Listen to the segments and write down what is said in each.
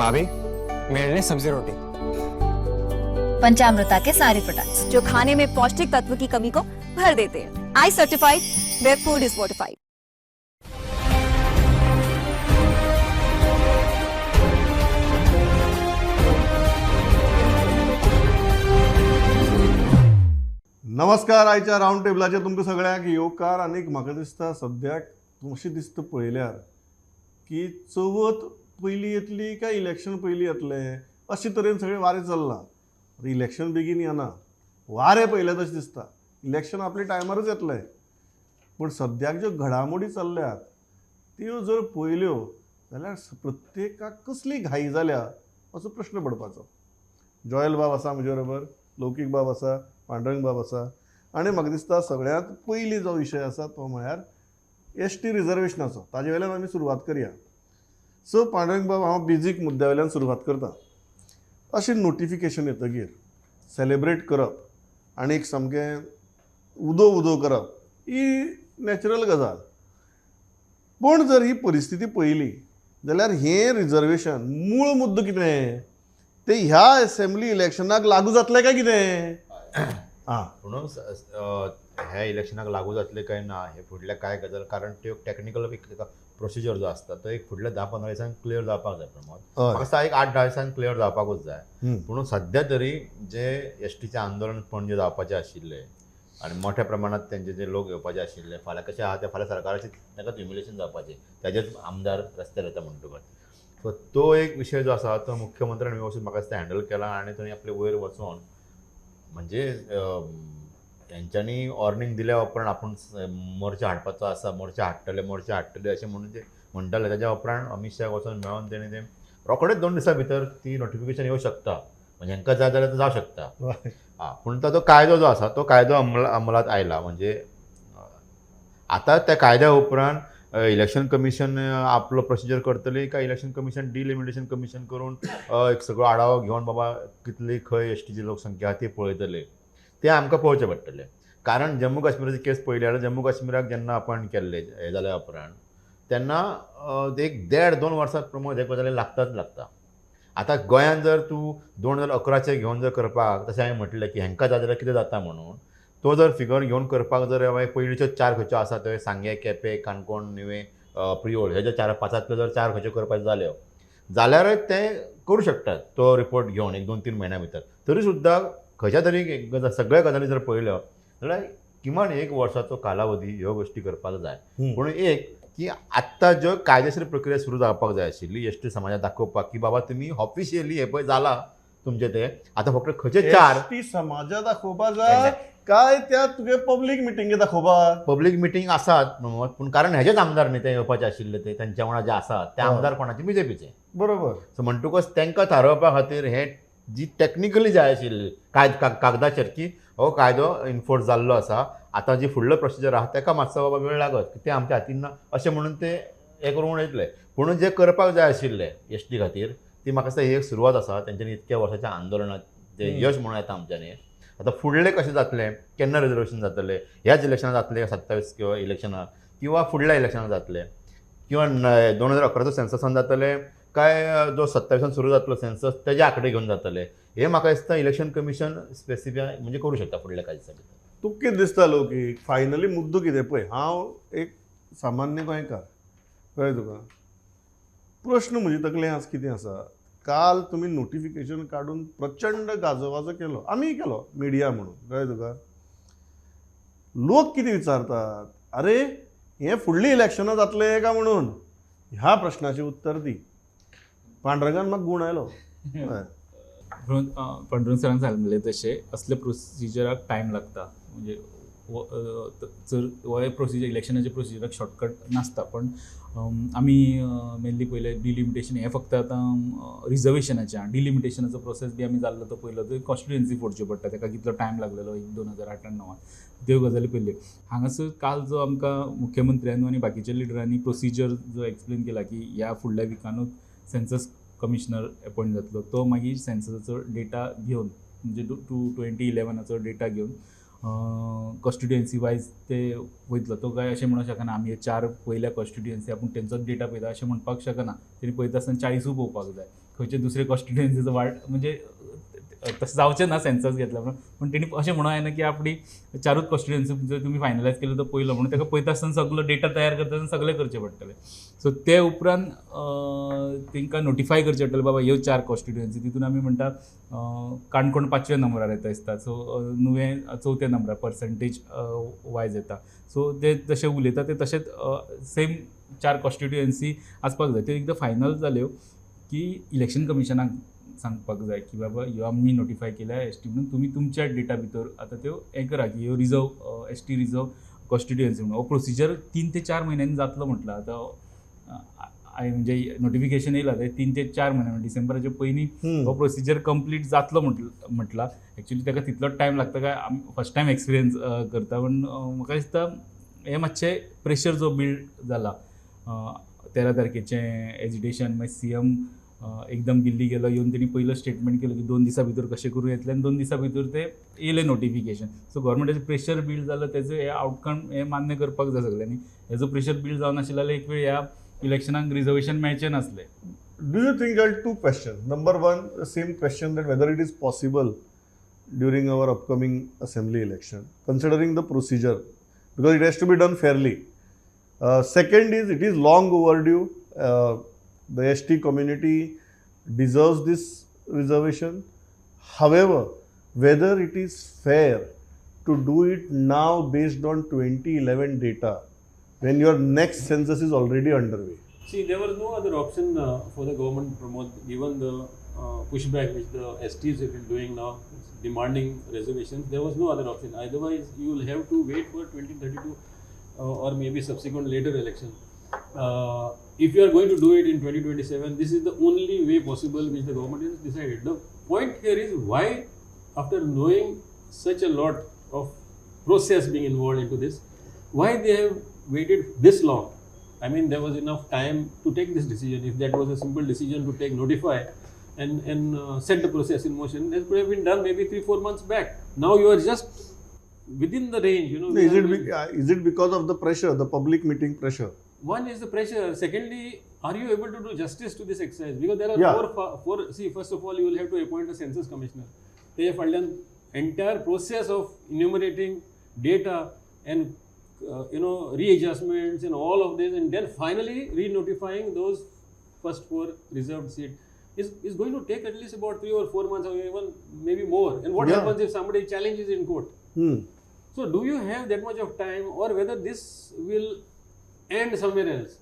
भाभी मेरे लिए सब्जी रोटी। पंचामृता के सारे प्रोडक्ट्स जो खाने में पौष्टिक तत्व की कमी को भर देते हैं। I certified where food is fortified. नमस्कार. आयच्या रावंड टेबलाचेर तुमकां सगळ्यांक येवकार. आनीक म्हाका दिसता सद्याक अशें दिसता पळयल्यार की चवथ पयलीं येतली काय इलेक्शन पयलीं येतलें अशे तरेन सगळें वारें चल्लां. इलेक्शन बेगीन येना, वारें पयलें तशें दिसता. इलेक्शन आपल्या टायमारूच येतलें. पूण सद्याक ज्यो घडामोडी चल्ल्यात त्यो जर पळयल्यो जाल्यार प्रत्येकाक कसली घाई जाल्या असो प्रश्न पडपाचो. जॉयल बाब आसा म्हजे बरोबर, लौकीक बाब आसा, पांडुरंग बाब आसा, आनी म्हाका दिसता सगळ्यांत पयलीं जो विशय आसा तो म्हळ्यार एसटी रिजर्वेशनाचो. ताजे वयल्यान आमी सुरवात करया. सो पांडुरंग बाब, हांव बेजीक मुद्द्या वयल्यान सुरवात करतां. अशें नोटिफिकेशन येतकीर सेलेब्रेट करप आनीक सामकें उदो उदो करप ही नॅचरल गजाल. पूण जर ही परिस्थिती पळयली जाल्यार हें रिजर्वेशन मूळ मुद्दो कितें ते ह्या असेंब्ली इलेक्शनाक लागू जातलें काय कितें? म्हणून ह्या इलेक्शनाक लागू जातले काय ना हे फुडल्या काय गजाल, कारण तो टेक्निकल प्रोसिजर जो असता तो एक फुडल्या 10-15 दिसांक क्लियर जावपाक जाय. प्रमोद म्हाका दिसता एक 8-10 दिसांक क्लियर जावपाकूच जाय. म्हणून सध्या तरी जे एसटीचें आंदोलन पणजे जावपाचें आशिल्लें आनी मोठ्या प्रमाणात तेंचे जे लोक येवपाचे आशिल्ले, फाल्यां कशें आहा ते फाल्यां सरकाराचें ताका ह्युमिलेशन जावपाचें, तेजेच आमदार रस्त्यार येता म्हणटकच. सो तो एक विशय जो आसा तो मुख्यमंत्र्यान वेवस्थीत म्हाका दिसता हँडल केला आनी थंय आपले वयर वचून म्हणजे तेंच्यांनी वॉर्निंग दिल्या उपरांत आपूण मोर्चा हाडपाचो आसा, मोर्चा हाडटले अशें म्हणून ते म्हणटाले. तेज्या उपरांत अमित शाह वचून मेळोन तेणी ते रोखडेच 2 दिसां भितर ती नोटिफिकेशन येवं शकता. म्हणजे हांकां जाय जाल्यार जावं शकता. पूण तो कायदो जो आसा तो कायदो अंमलात आयला. म्हणजे आतां त्या कायद्या उपरांत इलेक्शन कमिशन आपलो प्रोसिजर करतली काय इलेक्शन कमिशन डिलिमिटेशन कमिशन करून एक सगळो आढावो घेवन बाबा कितली खंय एसटीची लोकसंख्या ते पळयतले ते आमकां पळोवचें पडटलें. कारण जम्मू काश्मीराची केस पळयली जाल्यार जम्मू काश्मीराक जेन्ना अपॉयंट केल्ले हे जाल्या उपरांत तेन्ना एक 1.5-2 वर्सां प्रमोद हे गजाली लागता. आतां गोंयांत जर तूं 2011 घेवन जर करपाक तशें हांवें म्हटलें की हांकां जाय जाल्यार कितें जाता म्हणून, तो जर फिगर घेवन करपाक जर पयलींच्यो 4 खंयच्यो आसा थंय सांगे, केपें, काणकोण, निवे, प्रियोळ हे जे 4-5 जर 4 खंयच्यो करपाच्यो जाल्यार ते करूं शकतात तो रिपोर्ट घेवन 1-2-3 म्हयन्या भितर. तरी सुद्दां खंयच्या तरी सगळ्या गजाली जर पळयल्यो जाल्यार किमान 1 वर्साचो कालावधी ह्यो गोश्टी करपाक जाय. पूण एक की आत्तां ज्यो कायदेशीर प्रक्रिया सुरू जावपाक जाय आशिल्ली एसटी समाजाक दाखोवपाक की बाबा तुमी ऑफिशियली हे पळय जाला तुमचे ते आतां फक्त खंयचे 4 एसटी समाजाक दाखोवपाक जाय काय त्या तुगे पब्लीक मिटिंगे दाखोवपाक? पब्लीक मिटींग आसात पूण कारण हेजेच आमदार न्ही ते येवपाचे आशिल्ले ते तेंच्या वांगडा जे आसात ते आमदार कोणाचे बीजेपीचे. बरोबर. सो म्हणटकच तांकां थारोवपा खातीर हे जी टेक्निकली जाय आशिल्ली कागदाचेर की हो कायदो इन्फोर्स जाल्लो आसा, आतां जी फुडलो प्रोसिजर आहा ताका मातसो बाबा वेळ लागत, ते आमच्या हातीन ना अशें म्हणून ते हे करून येतले. पूण जे करपाक जाय आशिल्ले एसटी खातीर ती म्हाका दिसता ही एक सुरवात आसा. तेंच्यांनी इतक्या वर्साच्या आंदोलनात जे यश म्हणून येता आमच्यांनी. आतां फुडलें कशें जातलें, केन्ना रिजर्वेशन जातलें, ह्याच इलेक्शनाक जातलें 27 किंवा इलेक्शनाक किंवा फुडल्या इलेक्शनाक जातलें किंवा 2011चो सेन्ससान जातलें काय जो 27 सुरू जातलो सेन्सस तेजे आंकडे घेवन जातले, हे म्हाका दिसता इलेक्शन कमिशन स्पेसिफाय म्हणजे करूं शकता फुडल्या कांय दिसां भितर. तुका कितें दिसता की फायनली मुद्दो कितें? पळय, हांव एक सामान्य गोंयकार, कळ्ळें तुका? प्रश्न म्हजे तकलें आज कितें आसा, काल तुमी नोटिफिकेशन काडून प्रचंड गाजोवाजो केलो, आमी केलो मिडिया म्हणून, कळ्ळें तुका? लोक कितें विचारतात, अरे हें फुडलीं इलेक्शनां जातलें काय म्हणून? ह्या प्रश्नाचें उत्तर दी. पांडुरंगान म्हाका गुण आयलो. पांडुरंग सरान सांगलें तशें असले प्रोसिजराक टायम लागता. म्हणजे जर हो प्रोसिजर इलेक्शनाचे प्रोसिजराक शॉर्टकट नासता. पण आमी मेनली पयलें डिलिमिटेशन हें फक्त आतां रिजर्वेशनाचें डिलिमिटेशनाचो प्रोसेस बी आमी जाल्लो तो पयलो तो कॉन्स्टिट्युएन्सी फोडच्यो पडटा, ताका कितलो टायम लागलेलो 2008-9 त्यो गजाली पयल्यो. हांगासर काल जो आमकां मुख्यमंत्र्यान आनी बाकीच्या लिडरांनी प्रोसिजर जो एक्सप्लेन केला की ह्या फुडल्या विकानूच सेन्सस कमिशनर अपॉयंट जातलो, तो मागीर सेन्ससाचो डेटा घेवन म्हणजे 2011चो डेटा घेवन कॉन्स्टिट्युएन्सी वायज ते वयतलो. तो काय अशें म्हणूंक शकना आमी 4 पयल्या कॉन्स्टिट्युएन्सी आपूण तेंचोच डेटा पळयता अशें म्हणपाक शकना. तेणी पळयता आसतना 40 पळोवपाक जाय. खंयचे दुसरे कॉन्स्टिट्युएन्सीचो वाट म्हणजे तसं जावचें ना सेन्सस घेतला म्हणून पण तेणी अशें म्हणूं येना की आपली 4च कॉन्स्टिट्युएन्सी जर तुमी फायनलायज केलो तो पयलो म्हणून ताका पळयता आसतना सगळो डेटा तयार करता आसतना सगळें करचें पडटलें. सो ते उपरांत तांकां नोटिफाय करचें पडटलें बाबा ह्यो 4 कॉन्स्टिट्युएन्सी तितून आमी म्हणटा काणकोण 5व्या नंबरार येता दिसता. सो नुवें 4थ्या नंबरार पर्संटेज वायज येता. सो ते तशें उलयता ते तशेंच सेम 4 कॉन्स्टिट्युएन्सी आसपाक जाय. त्यो एकदां फायनल जाल्यो की इलेक्शन कमिशनाक सांगपाक जाय की बाबा ह्यो आमी नोटिफाय केल्या एसटी म्हणून तुमी तुमच्या डेटा भितर आतां त्यो हें करा की ह्यो रिजर्व एसटी रिजर्व कॉन्स्टिट्युएन्सी म्हणून हो प्रोसिजर 3 ते 4 म्हयन्यांनी जातलो म्हटलं. आतां म्हणजे नोटिफिकेशन येयला ते 3 ते 4 म्हयने डिसेंबराच्या पयलीं हो प्रोसिजर कंप्लीट जातलो म्हटला. एक्चुली ताका तितलोच टायम लागता काय फर्स्ट टायम एक्सपिरियन्स करता पण म्हाका दिसता हें मातशें प्रेशर जो बिल्ड जाला 13 तारखेचें एजिटेशन मागीर CM एकदम दिल्ली गेलो येवन तेणी पयलो स्टेटमेंट केलो की 2 दिसां भितर कशें करूं येतलें आनी 2 दिसां भितर ते येयलें नोटिफिकेशन. सो गव्हर्मेंटाचें प्रेशर बिल्ड जालो तेजो हे आउटकम हे मान्य करपाक जाय सगळ्यांनी. हेजो प्रेशर बिल्ड जावं नाशिल्लो जाल्यार एक वेळ ह्या इलेक्शनाक रिजर्वेशन मेळचें नासलें. Do you think there are 2 questions? Number one, the same question that whether it is possible during our upcoming assembly election, considering the procedure, because it has to be done fairly. Second is, it is long overdue. The ST community deserves this reservation. However, whether it is fair to do it now based on 2011 data when your next census is already underway. See, there was no other option for the government to promote, given the pushback which the STs have been doing now, demanding reservations. There was no other option. Otherwise, you will have to wait for 2032 or maybe subsequent later election. If you are going to do it in 2027, this is the only way possible which the government has decided. The point here is why, after knowing such a lot of process being involved into this, why they have waited this long. I mean, there was enough time to take this decision. If that was a simple decision to take, notify and set the process in motion, that could have been done maybe 3-4 months back. Now you are just within the range, you know. Is it because of the pressure, the public meeting pressure? One is the pressure. Secondly, are you able to do justice to this exercise? Because there are four. See, first of all, you will have to appoint a census commissioner. They have done entire process of enumerating data and readjustments and all of this, and then finally re-notifying those first 4 reserved seats is going to take at least about 3 or 4 months, or even maybe more. And what happens if somebody challenges in court? So, do you have that much of time, or whether this will end somewhere else?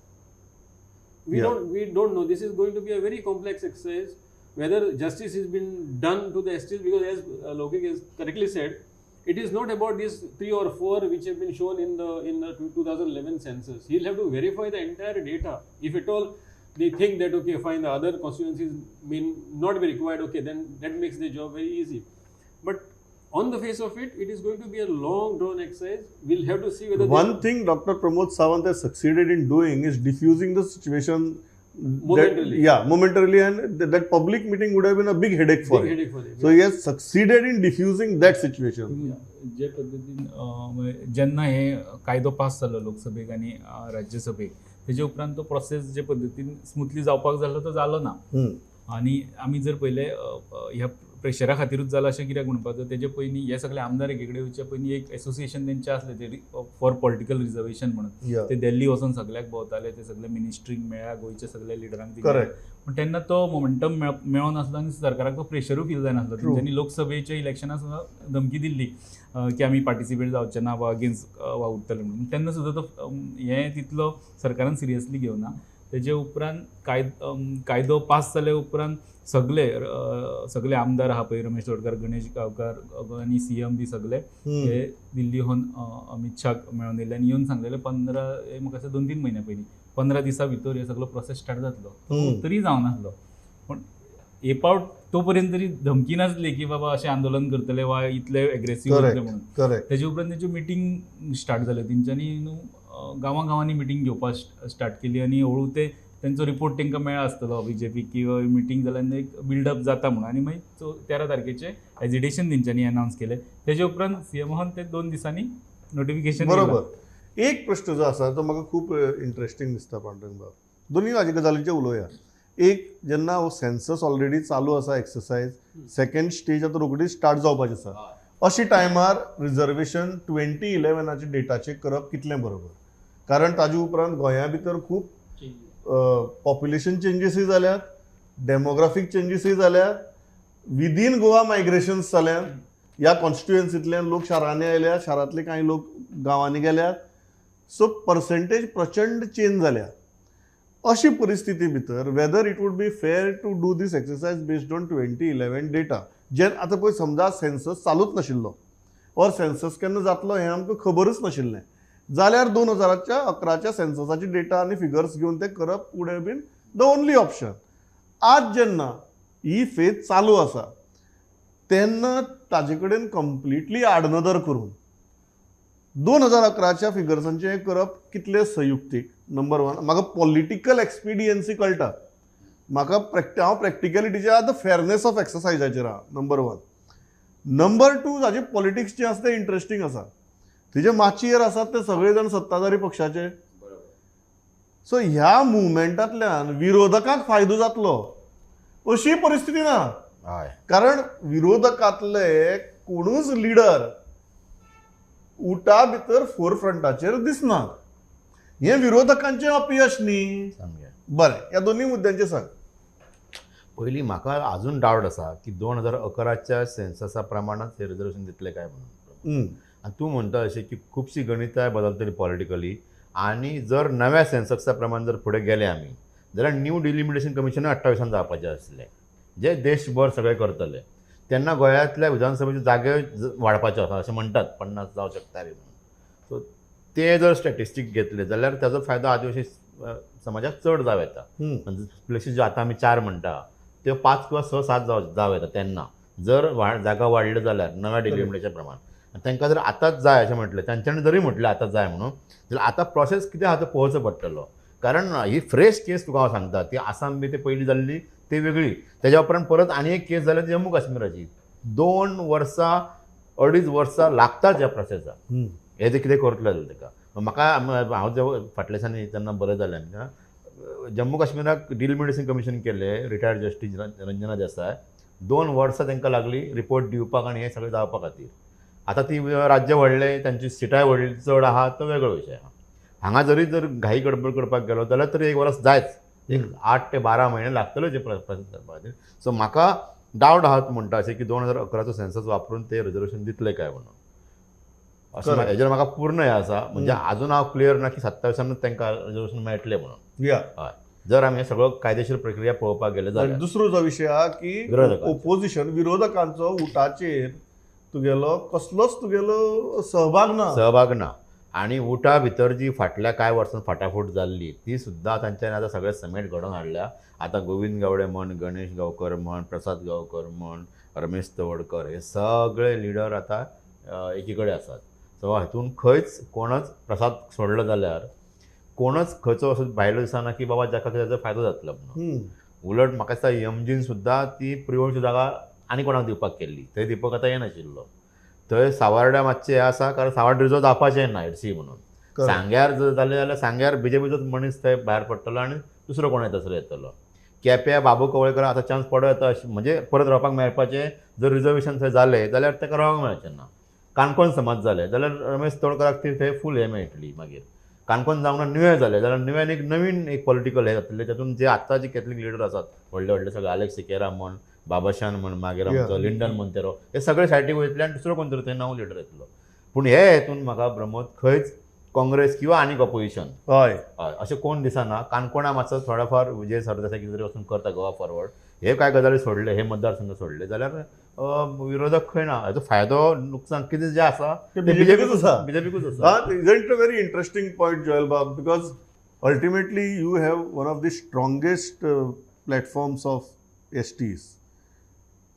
We don't know. This is going to be a very complex exercise. Whether justice has been done to the STs, because as Lokik has correctly said, it is not about these 3 or 4 which have been shown in the 2011 census. He'll have to verify the entire data. If at all they think that okay, fine, the other constituencies may not be required, okay, then that makes the job very easy. But on the face of it, it is going to be a long drawn exercise. We'll have to see whether one thing Dr. Pramod Sawant has succeeded in doing is diffusing the situation momentarily, and that public meeting would have been a big headache for him. So he has succeeded in diffusing that situation. जे पद्दतीन जेन्ना हे कायदो pass जालो लोकसभेक आनी राज्यसभेक तेजे उपरांत तो प्रोसेस जे पद्दतीन स्मुथली जावपाक जालो तो जालो ना. आनी आमी जर पयले ह्या प्रेशरा खातीरूच जाला अशें कित्याक म्हणपाचो तेजे पयलीं हे सगळे आमदार एके कडेन वयचे पयलीं एक एसोसिएशन तेंचें आसलें ते फॉर पॉलिटिकल रिजर्वेशन म्हणून ते दिल्ली वचून सगळ्याक भोंवताले ते सगळे मिनिस्ट्रीक मेळ्ळ्या गोंयच्या सगळ्या लिडरांक पण तेन्ना तो मोमेंटम मेळो नासलो आनी सरकाराक तो प्रेशरूय फील जायनासलो. तेंच्यांनी लोकसभेच्या इलेक्शनाक सुद्दां धमकी दिल्ली की आमी पार्टिसिपेट जावचे ना वा अगेन्स्ट वावुरतले म्हणून. तेन्ना सुद्दां तो हें तितलो सरकारान सिरियसली घेवना. तेजे उपरांत कायदो पास जाल्या उपरांत सगळे आमदार आहा पळय रमेश तोडकार, गणेश गांवकार आनी CM बी सगळे हे दिल्ली होन अमित शाक मेळोन येयले आनी येवन सांगलेले 15 म्हाका दिसता 2-3 म्हयन्या पयलीं 15 दिसां भितर हे सगळो प्रोसेस स्टार्ट जातलो. तरी जावनासलो. पण हे पावट तो पर्यंत तरी धमकी नासली की बाबा अशें आंदोलन करतले वा इतले एग्रेसीव जातले म्हणून. तेजे उपरांत तेंच्यो मिटींग स्टार्ट जाल्यो. तेंच्यांनी गांवांनी मिटींग घेवपाक स्टार्ट केली आनी हळू तेंचो रिपोर्ट तांकां मेळ्ळा आसतलो BJP की मिटींग जाल्यार एक बिल्डअप जाता म्हणून. आनी मागीर 13 तारखेचें एजिटेशन तेंच्यांनी अनावन्स केलें. तेजे उपरांत CM ते 2 दिसांनी नोटिफिकेशन. बरोबर. एक प्रश्न जो आसा तो म्हाका खूब इंटरेस्टिंग दिसता पांडुरंग बाब. दोनी हाजे गजालींचेर उलोवया. एक जेन्ना हो सेन्सस ऑलरेडी चालू आसा एक्सरसाइज, सेकंड स्टेज आतां रोखडीच स्टार्ट जावपाची आसा, अशी टायमार रिजर्वेशन 2011 डेटाचेर करप कितलें बरोबर? कारण ताजे उपरांत गोंया भितर खूब पॉप्युलेशन चेंजीसूय जाल्यात, डेमोग्राफीक चेंजीसूय जाल्यात, विदीन गोवा मायग्रेशन्स जाल्यात, ह्या कॉन्स्टिट्युएन्सींतल्यान लोक शारांनी आयल्यात, शारांतले कांय लोक गांवांनी गेल्यात, सो पर्संटेज प्रचंड चेंज जाल्या. अशी परिस्थिती भितर whether it would be fair to do this exercise based on 2011 data, जे आतां पळय समजा सेन्सस चालूच नाशिल्लो ऑर सेन्सस केन्ना जातलो हें आमकां खबरूच नाशिल्लें, जाल्यार 2011च्या सेन्ससाची डेटा आनी फिगर्स घेवन ते करप would have been the only option. आज जेन्ना ही फेज चालू आसा तेन्ना ताजे कडेन कंप्लिटली आडनदर करून 2011च्या फिगर्सांचें हें करप कितलें संयुक्तीक? Number one. म्हाका पॉलिटिकल एक्सपिडियन्सी कळटा, म्हाका हांव प्रॅक्टिकलिटीच्या द फेअरनेस ऑफ एक्सरसायजाचेर आहा. Number one. नंबर टू, ताजें पॉलिटिक्स जें आसा तें इंट्रस्टींग आसा. तिजे माचयेर आसात ते सगळे जाण सत्ताधारी पक्षाचे. सो ह्या मुवमेंटांतल्यान विरोधकांक फायदो जातलो अशी परिस्थिती ना. हय. कारण विरोधकांतले कोणूच लिडर उठा भितर फोरफ्रंटाचेर दिसनात. हें विरोधकांचें अपयश न्ही. सामकें. बरें, ह्या दोनूय मुद्द्यांचेर सांग. पयलीं म्हाका अजून डावट आसा की 2011च्या सेन्ससा प्रमाणात हे रिजर्वेशन दितले काय म्हणून. आनी तूं म्हणटा अशें की खुबशीं गणिताय बदलतली पॉलिटिकली, आनी जर नव्या सेन्ससा प्रमाण जर फुडें गेले आमी जाल्यार न्यू डिलिमिटेशन कमिशन 28 जावपाचें आसलें, जे देशभर सगळे करतले. तेन्ना गोंयांतल्या विधानसभेचे जागे वाडपाचे आसा अशें म्हणटात, 50 जावं शकता बी म्हणून. सो ते जर स्टॅटिस्टीक घेतले जाल्यार ताजो फायदो आदिवासी समाजाक चड जावं येता. म्हणजे प्लेसीस ज्यो आतां आमी 4 म्हणटा त्यो 5 किंवा 6, 7 जावं येता. तेन्ना जर जागा वाडल्यो जाल्यार नव्या डिलिमिटेशन प्रमाण तांकां जर आतांच जाय अशें म्हटलें, तांच्यांनी जरी म्हटलें आतांच जाय म्हणून, जाल्यार आतां प्रोसेस कितें आहा तो पळोवचो पडटलो. कारण ही फ्रेश केस तुका हांव सांगता, ती आसाम बी ते पयलीं जाल्ली ती वेगळी. तेज्या उपरांत परत आनी एक केस जाल्या जम्मू काश्मीराची. 2 वर्सां 2.5 वर्सां लागतात ह्या प्रोसेसाक. हे जे कितें करतले जाल्यार ताका. म्हाका हांव जे फाटल्या दिसांनी तेन्ना बरें जालें, जम्मू काश्मीराक डिलिमिटेशन कमिशन केलें, रिटायर्ड जस्टीस रंजना देसाय. 2 वर्सां तांकां लागली रिपोर्ट दिवपाक आनी हें सगळें जावपा खातीर. आतां ती राज्य व्हडलें, तांची सिटाय व्हडली चड आहा तो वेगळो विशय. हांगा जरी जर घाई गडबड करपाक गेलो जाल्यार तरी 1 वर्स जायच. 8 ते 12 म्हयने लागतले जे प्रोसेस करपा खातीर. सो म्हाका डावट आहात म्हणटा अशें की 2011चो सेन्सस वापरून ते रिजर्वेशन दितले काय म्हणून. अशें हेजेर म्हाका पूर्ण हें आसा. म्हणजे अजून हांव क्लियर ना की 27 तांकां रिजर्वेशन मेळटलें म्हणून. या जर आमी सगळो कायदेशीर प्रक्रिया पळोवपाक गेले जाल्यार. दुसरो जो विशय आहा की ओपोजिशन विरोधकांचो उठाचेर तुगेलो कसलोच तुगेलो सहभाग ना. आनी उठा भितर जी फाटल्या कांय वर्सां फाटाफूट जाल्ली ती सुद्दां तांच्यानी आतां सगळे समेट घडोवन हाडल्या. आतां गोविंद गावडे म्हण, गणेश गांवकर म्हण, प्रसाद गांवकर म्हण, रमेश तवडकर, हे सगळे लिडर आतां एकी कडेन आसात. सो हातून खंयच कोणच प्रसाद सोडलो जाल्यार कोणच खंयचो असो भायलो दिसना की बाबा जाका तेजो फायदो जातलो म्हणून. उलट म्हाका दिसता एमजीन सुद्दां ती प्रिवोची जागा आनी कोणाक दिवपाक केल्ली, थंय दिवपाक आतां येनाशिल्लो. थंय सावर्ड्या मातशें हें आसा, कारण सावर्ड रिजो जावपाचें ना एडसी म्हणून. सांग्यार जर जालें जाल्यार सांग्यार बीजेपीचोच मनीस थंय भायर पडटलो आनी दुसरो कोण येतसलो येतलो. केप्या बाबू कवळेकर आतां चान्स पडो येता म्हणजे परत रावपाक मेळपाचें. जर रिजर्वेशन थंय जालें जाल्यार ताका रावंक मेळचें ना. काणकोण समज जालें जाल्यार रमेश तवडकराक ती थंय फूल हें मेळटली. मागीर काणकोण जावं नुवें जालें जाल्यार नुवें एक नवीन एक पॉलिटिकल हें जातलें. तातूंत जे आतां जे कॅथलीक लिडर आसात व्हडले व्हडले सगळे, आलेक्स सिकेरा म्हण, बाबाशान म्हण, मागीर आमचो लिंडन मोंतेरो, हे सगळे सायडीक वयतले आनी दुसरो कोण तरी थंय नवो लिडर येतलो. पूण हे हेतून म्हाका प्रमोद खंयच काँग्रेस किंवा आनीक ऑपोजिशन हय अशें कोण दिसना. काणकोणा मातसो थोडा फार विजय सरदेसाय कितें तरी वचून करता गोवा फॉरवर्ड. हे काय गजाली सोडले, हे मतदारसंघ सोडले जाल्यार विरोधक खंय ना. हेजो फायदो नुकसान कितें जें आसा ते बीजेपीकूच आसा. Isn't a very interesting point Joel बाब, because ultimately you have one of the strongest platforms of STs.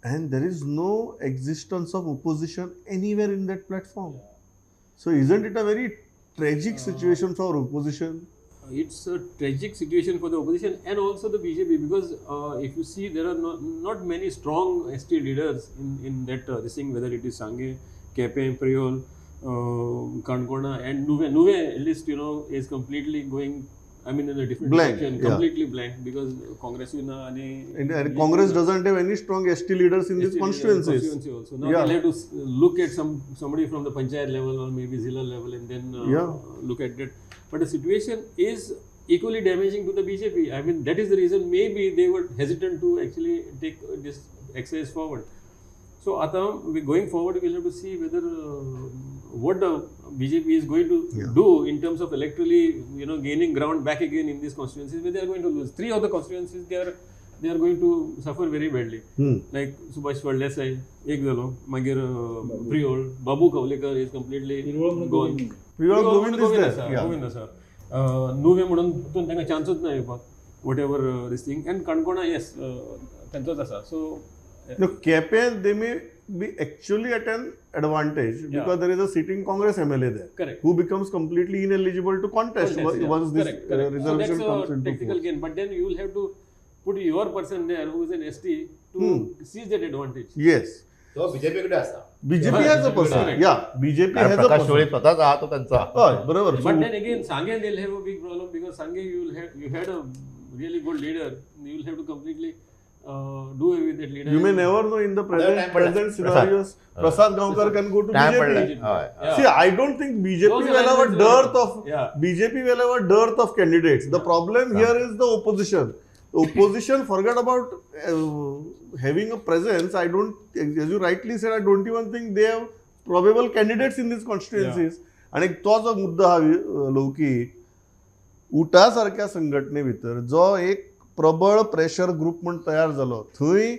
And there is no existence of opposition anywhere in that platform. So isn't it a very tragic situation for opposition? It's a tragic situation for the opposition and also the BJP, because if you see there are not many strong ST leaders in that this thing, whether it is Sangye, Kepe, Priol, Kankona and Nuve at least is completely going I mean, in a different Blank, direction, yeah. completely blank, because Congress And Congress doesn't have any strong ST leaders in these constituencies. constituency also. Now Yeah. they'll have to look at somebody from the panchayat level or maybe zilla level and then Yeah. look at that. But the situation is equally damaging to the BJP. I mean, that is the reason maybe they were hesitant to actually take this exercise forward. So, going forward, we'll have to see whether what the BJP is going to do in terms of electorally, gaining ground back again in these constituencies, where they are going to lose. 3 of the constituencies, they are going to suffer very badly. Like Subhash Desai, एक झालो, मागीर Priol, Babu Kavlekar is completely gone. Priol Govind is there. आसा, Yeah. Govind आसा. नुवे म्हणून तितून तांकां चान्सच ना येवपाक, what ever this thing. End काणकोणा येस तांचोच आसा. So No, Kepen, they may be actually at an advantage because there is a sitting Congress MLA there. Correct. Who becomes completely ineligible to contest once this correct. reservation So comes that's a into technical force. gain. But then you will have to put your person there who is an ST to seize that advantage. Yes. तो बीजेपीकडे असता BJP has a person. Correct. Yeah, BJP has a Prakash टोळे person. स्वतःच हा तो त्यांचा हय, बरोबर. But then again, Sanghe they'll have a big problem because Sanghe you had a really good leader. You will have to completely do away with that leader. You may never know in the time present scenarios. Prasad Gaonkar can go to time BJP. पडलाय Yeah. See, I don't think BJP Those will have a alliances dearth are- of Yeah. BJP will have a dearth of candidates. The problem here is the opposition. The opposition forgot about having a presence. I don't, as you rightly said, I don't even think they have probable candidates in these constituencies. आणि तो जो मुद्दा हा लौकिक उठा सारख्या संघटने भितर जो एक प्रबळ प्रेशर ग्रुप म्हणून तयार जालो थंय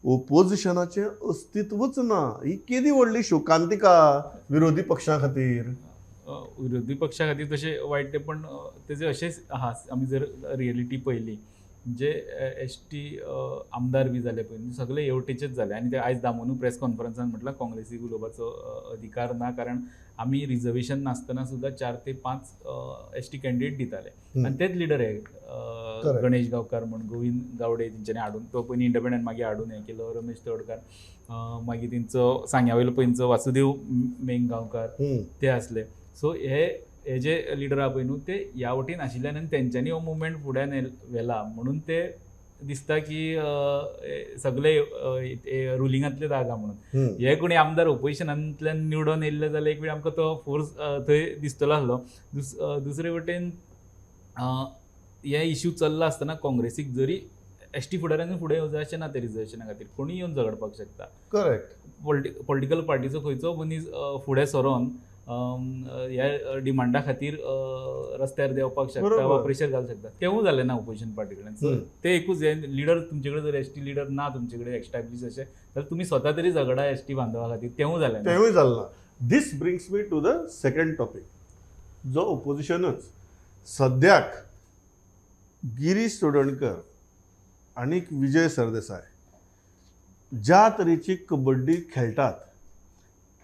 ओपोजिशनाचें अस्तित्वच ना. ही केदी व्हडली शोकांतिका विरोधी पक्षा खातीर. विरोधी पक्षा खातीर तशें वायट तें पण तेजे अशेंच आहा. आमी जर रियलिटी पळयली जे ST आमदार बी जाले पळय सगळे हेवटेचेच जाले आनी ते आयज दामोनू प्रेस कॉन्फरन्सान म्हटल्यार काँग्रेसीक उलोवपाचो अधिकार ना कारण आमी रिजर्वेशन नासतना सुद्दां 4 ते 5 ST कॅन्डिडेट दिताले आनी तेच लिडर हे गणेश गांवकार म्हण गोविंद गावडे तेंच्यांनी हाडून तो पयलीं इंडिपेंडंट मागीर हाडून हें केलो रमेश तोडकार मागीर तेंचो सांग्या वयलो पयलींचो वासुदेव मेंगांवकार ते आसले. सो हे जे लिडर आहा पळय न्हू ते ह्या वटेन आशिल्ल्यान आनी तेंच्यांनी हो मुवमेंट फुड्यान व्हेला म्हणून ते दिसता की सगळे रुलिंगांतले जागा म्हणून हे कोणी आमदार ओपोजिशनांतल्यान निवडून येयल्ले जाल्यार एक वेळ आमकां तो फोर्स थंय दिसतलो आसलो. दुसरे वटेन हे इश्यू चल्ला आसतना काँग्रेसीक जरी ST फुडाऱ्यांनी फुडें येवं जाय अशें ना ते रिजर्वेशना खातीर कोणीय येवन झगडपाक शकता. करेक्ट. पॉलिटिकल पार्टीचो खंयचो मनीस फुडें सरोन ह्या डिमांडा खातीर रस्त्यार देंवपाक शकता वा प्रेशर घालूंक शकता तेवूय जालें ना ओपोजिशन पार्टी कडल्यान. ते एकूच लिडर तुमचे कडेन जर ST लिडर ना तुमचे कडेन एस्टॅब्लीश अशें जाल्यार तुमी स्वता तरी झगडा ST बांदवा खातीर तेवूय जालें ना. This brings me to the second topic जो ओपोजिशनच सद्याक गिरीश चोडणकर आणि विजय सरदेसाय ज्या तरेची कबड्डी खेळटात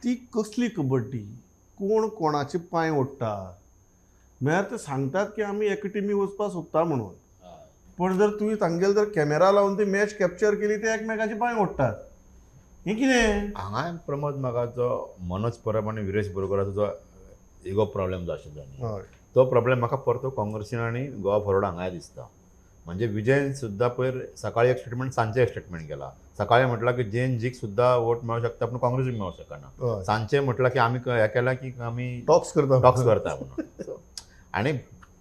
ती कसली कबड्डी कोण कोणाचे पांय ओडटा म्हळ्यार ते सांगतात की आमी एका टिमी वचपाक सोदता म्हणून पण जर तुमी तांगेले जर कॅमेरा लावन ती मॅच कॅप्चर केली ते एकमेकाचे पांय ओडटात. हें कितें? हांगा प्रमोद म्हाका जो मनोज परब आनी विरेश बोरकराचो जो इगो प्रॉब्लेम जो आशिल्लो न्ही तो प्रॉब्लेम म्हाका परतो काँग्रेसीन आनी गोवा फॉरवर्ड हांगाय दिसता. म्हणजे विजयन सुद्दां पयर सकाळी एक स्टेटमेंट सांजचे एक स्टेटमेंट केला. सकाळी म्हटलं की JNG सुद्धा वोट मेळूंक शकता पण काँग्रेसीक मेळूंक शकना. सांजचे म्हटलं की आमी हें केलां की आमी टॉक्स करता म्हणून आनी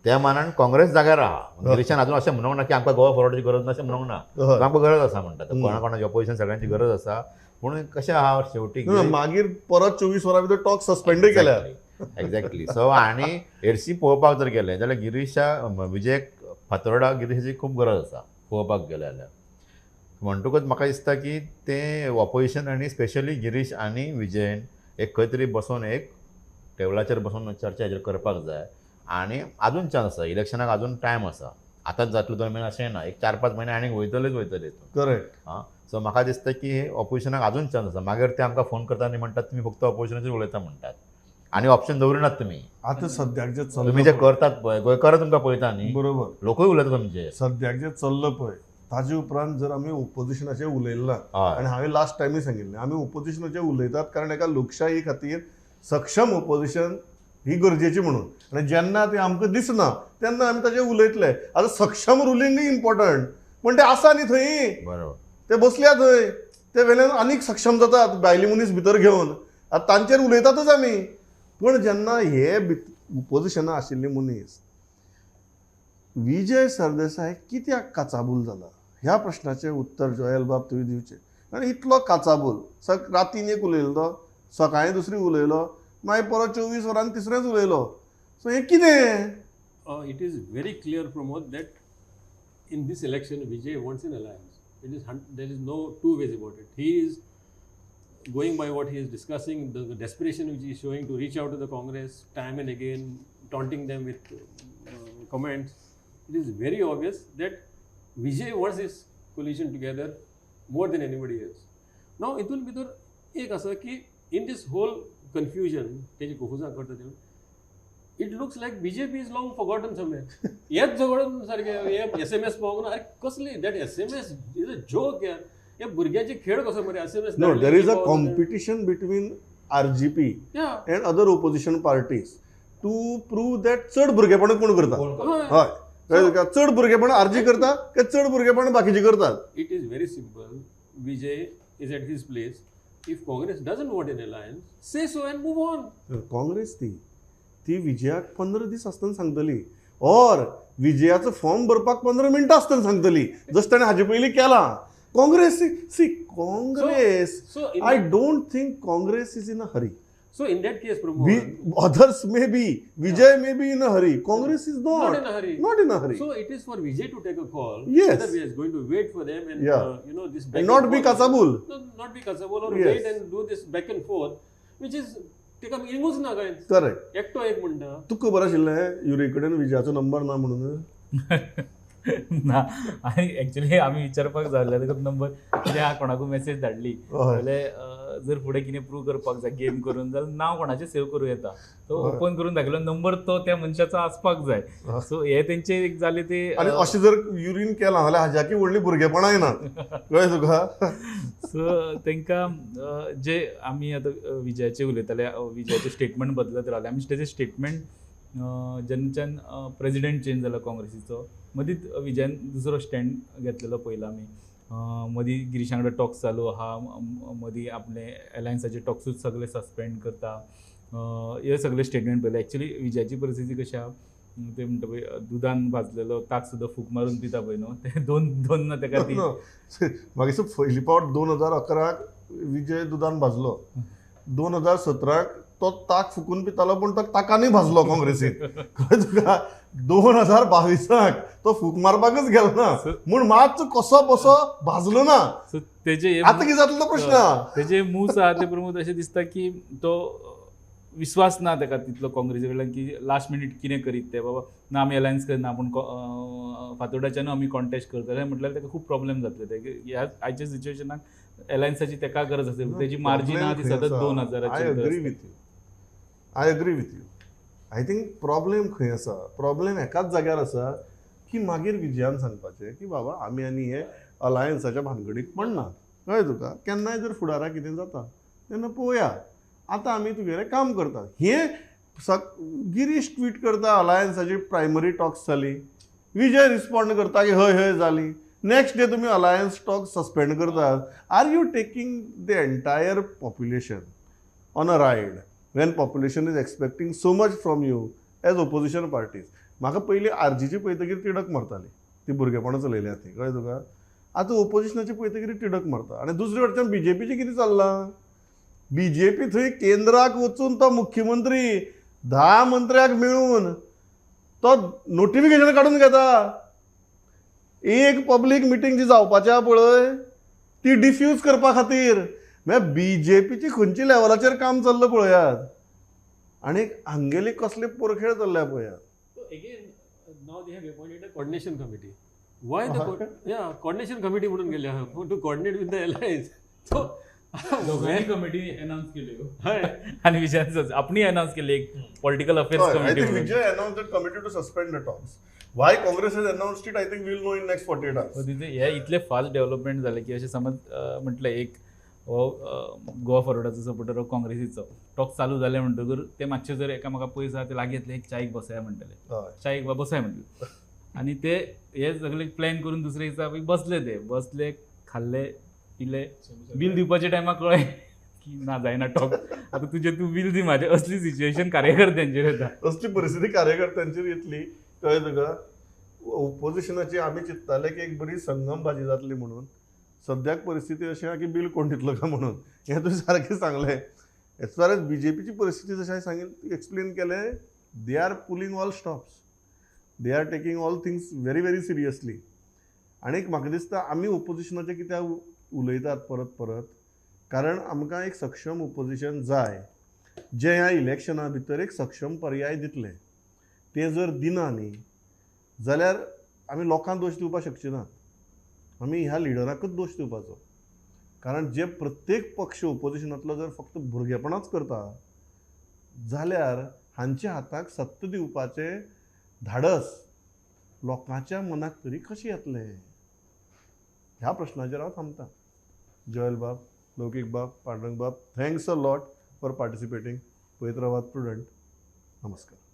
त्या मानान काँग्रेस जाग्यार आहा. गिरीशान अजून अशें म्हणूंक ना की आमकां गोवा फॉरवर्डाची गरज ना अशें म्हणूंक ना. आमकां गरज आसा म्हणटा कोणा कोणाची ऑपोजिशन सगळ्यांची गरज आसा पूण कशें आहा शेवटी मागीर परत 24 वरां भितर टॉक सस्पेंडूय केल्या. एक्झॅक्टली. सो आनी हेरशी पळोवपाक जर गेले जाल्यार गिरीशा विजय फातोर्डा गिरीशाची खूब गरज आसा पळोवपाक गेले जाल्यार. म्हणटकूच म्हाका दिसता की ते ऑपोजिशन आनी स्पेशली गिरीश आनी विजयन एक खंय तरी बसून एक टेबलाचेर बसून चर्चा हेजेर करपाक जाय. आनी आजून चान्स आसा इलेक्शनाक आजून टायम आसा. आतांच जातलो 2 म्हयने अशें ना. 1-4-5 म्हयने आनीक वयतले. करेक्ट. सो म्हाका दिसता की हे ऑपोजिशनाक आजून चान्स आसा. मागीर ते आमकां फोन करता आनी म्हणटात तुमी फक्त ऑपोजिशनाचेर उलयता म्हणटात आनी ऑप्शन दवरिनात तुमी. आतां सद्याक जे तुमी जे करतात पळय गोंयकारां तुमकां पळयता न्ही बरोबर लोकूय उलयता तुमचे. सद्याक जे चल्लं पळय ताजे उपरांत जर आमी ओपोजिशनाचेर उलयला आनी हांवें लास्ट टायमी सांगिल्लें आमी ओपोजिशनाचेर उलयतात कारण एका लोकशाही खातीर सक्षम ओपोजिशन ही गरजेची म्हणून आनी जेन्ना ती आमकां दिसना तेन्ना आमी ताजेर उलयतले. आतां सक्षम रुलींग इम्पॉर्टंट पण ते आसा न्ही थंय, बरोबर. ते बसल्या थंय, ते वेल्यान आनीक सक्षम जातात भायली मनीस भितर घेवन. आतां तांचेर उलयतातच आमी. पण जेन्ना हे ओपोजिशनां आशिल्ले मनीस विजय सरदेसाय कित्याक काचाबूल जाला ह्या प्रश्नाचें उत्तर जोयल बाब तुवें दिवचें. आनी इतलो काचाबूल रातीन एक उलयलो, सकाळीं दुसरी उलयलो, मागीर परत 24 वरांनी तिसरेंच उलयलो. सो हें कितें? It is very clear, Pramod, that in this election, Vijay wants an alliance. There is no two ways about it. He is going by what he is discussing, the desperation which he is showing to reach out to the Congress time and again, taunting them with comments. It is very obvious that Vijay wants this coalition together more than anybody else. Now, इतून भितर एक आसा की in this whole confusion, तेजी कोफुजा करता ते, it looks like BJP is long forgotten somewhere. हेच झगडून सारखे हे SMS पावूंक ना. अरे कसली that SMS is a joke यार. हे भुरग्याचे खेळ कसो मरे SMS. No, there is a competition between RGP and other opposition parties to prove that चड भुरगेपण कोण करता. हय, चड भुरगेपण आरजी करता काय चड भुरगेपण बाकीचे करतात. It is very simple. Vijay is at his place. If Congress doesn't want an alliance, say so and move on. Congress ती विजयाक 15 दीस आसतना सांगतली, और विजयाचो फॉर्म भरपाक 15 मिनटां आसतना सांगतली, जसं ताणें हाजे पयलीं केलां. Congress Congress I don't think Congress is in a Hari. So in that case, Pramod, others may be, Vijay may be in a hurry. Congress is not. Not in a hurry. Not in a hurry. So it is for Vijay to take a call. Yes. Whether we are going to wait for them and this back And not be forth. Kasabul. No, not be Kasabul or Yes. wait and do this back and forth, which is take a meaningच ना काय. Correct. एकटो एक म्हणटा. तुका खबर आशिल्लें Yuri कडेन विजयाचो number ना म्हणून. ना आणि ऍक्च्युली आम्ही विचारपाक जाल्ले तुका नंबर कित्याक हांव कोणाकूय मेसेज धाडली जाल्यार जर फुडें कितें प्रूव करपाक जाय गेम करून जाल्यार नांव कोणाचें सेव करूं येता. तो ओपन करून दाखयलो नंबर तो त्या मनशाचो आसपाक जाय. सो हे तेंचे एक जाले ते आनी अशें जर युरीन केलां जाल्यार हाज्याकी व्हडली भुरगेपणां येनात कळ्ळें तुका. सो तांकां जे आमी आतां विजयाचे उलयताले, विजयाचे स्टेटमेंट बदलत रावले. आमी तेजे स्टेटमेंट जेन्नाच्यान प्रेजिडेंट चेंज जाला काँग्रेसीचो मदींच विजयान दुसरो स्टँड घेतलेलो पयलो आमी. मदीं गिरीश वांगडा टॉक्स चालू आहा, मदीं आपले अलायन्साचे टॉक्सूच सगळे सस्पेंड करता. हे सगळे स्टेटमेंट पयले. एक्चुली विजयाची परिस्थिती कशी आहा, ते म्हणटा पळय दुदान भाजलेलो ताक सुद्दां फूक मारून पिता पळय न्हू, ते दोन ना ताका ती मागीर पयली फावट 2011 विजय दुदान भाजलो. 2017 तो ताक फुकून पितालो पण तो ताकांनी भाजलो काँग्रेसीन. कळ्ळें तुका. 2022 तो फूक मारपाकच गेलो ना म्हूण मातसो कसो बसो भाजलो ना. सो तेजे आतां कितें जातलो प्रश्न. तेजे मूव्स आहा ते प्रमोद अशें दिसता की तो विश्वास ना ताका तितलो काँग्रेसी कडल्यान की लास्ट मिनीट कितें करीत ते बाबा ना आमी अलायन्स करना पूण फातोर्डाच्यान आमी कॉन्टेस्ट करतले म्हटल्यार ताका खूप प्रॉब्लेम जातले. ह्या आयच्या सिच्युएशनाक अलायन्साची ताका गरज आसा. तेजी मार्जीन आहा ती सतत 2000 I agree with you. I think problem खंय आसा. प्रॉब्लेम एकाच जाग्यार आसा की मागीर विजयान सांगपाचें की बाबा आमी आनी हे अलायन्साच्या भानगडीक पडना. कळ्ळें तुका. केन्नाय जर फुडाराक कितें जाता तेन्ना पळोवया. आतां आमी तुगेलें काम करता. हें गिरीश ट्वीट करता अलायन्साची प्रायमरी टॉक्स जाली, विजय रिस्पॉन्ड करता की हय हय जाली. नेक्स्ट डे तुमी अलायन्स टॉक्स सस्पेंड करतात. Are you taking the entire population on a ride when population is expecting so much from you as opposition parties? म्हाका पयलीं आरजीची पळयतकीर तिडक मारताली ती भुरगेपणां चलयल्या ती. कळ्ळें तुका. आतां ओपोजिशनाची पळयतकीर तिडक मारता. आनी दुसरे वटच्यान बीजेपीचें कितें चल्लां. बीजेपी थंय केंद्राक वचून तो मुख्यमंत्री 10 मंत्र्याक मेळून तो नोटिफिकेशन काडून घेता. एक पब्लीक मिटींग जी जावपाची आहा पळय ती डिफ्यूज करपा खातीर. म्हणजे बीजेपीची खंयच्या लेवलाचेर काम चल्लां पळयात. आनी हांगेली कसले पोरखेळ चल्ल्या पळयात. So again, now they have appointed a coordination committee. Why the coordination committee म्हणून गेले to coordinate with the allies. So दोघांनी कमिटी अनाउन्स केली आणि विजयान आपणी अनाउन्स केली एक political affairs committee. Vijay announced that committee to suspend the talks. Why Congress has announced it, I think we'll know in next 48 hours. तिथे हे इतले fast development झाले की असे समज म्हटलं एक गोवा फॉरवर्डाचो सपोर्टर काँग्रेसीचो टॉक चालू जाले म्हणटकर ते मातशे जर एकामेका पयस आहा ते लागीं येतले एक चायेक बसया म्हणटले हय चायेक वा बसया म्हणटले आनी ते हे सगळे प्लॅन करून दुसरे दिसा बसले खाल्ले पिले बील दिवपाच्या टायमार कळ्ळें की ना जायना टॉक आतां तूं बील दी म्हाजें असली सिच्युएशन कार्यकर्त्यांचेर येता असली परिस्थिती कार्यकर्त्यांचेर येतली कळ्ळें तुका ओपोजिशनाची आमी चिंत्ताले की एक बरी संगमबाजी जातली म्हणून सद्याक परिस्थिती अशी आहा की बील कोण दितलो काय म्हणून हें तुवें सारकें सांगलें एज फार एज बीजेपीची परिस्थिती जशें हांवें सांगितलें एक्सप्लेन केलें they are pulling all stops they are taking all things very very seriously आनीक म्हाका दिसता आमी ओपोजिशनाचे कित्याक उलयतात परत परत कारण आमकां एक सक्षम ओपोजिशन जाय जे ह्या इलेक्शना भितर एक सक्षम पर्याय दितले ते जर दिना न्ही जाल्यार आमी लोकांक दोश दिवपाक शकचे नात आमी ह्या लिडराकूच दोश दिवपाचो कारण जे प्रत्येक पक्ष ओपोजिशनांतलो जर फक्त भुरगेपणाच करता जाल्यार हांच्या हाताक सत्ता दिवपाचें धाडस लोकांच्या मनाक तरी कशें येतलें ह्या प्रश्नाचेर हांव थांबतां जयल बाब लौकीक बाब पांडुरंग बाब थँक्स अ लॉट फॉर पार्टिसिपेटींग पळयत रावात प्रुडंट नमस्कार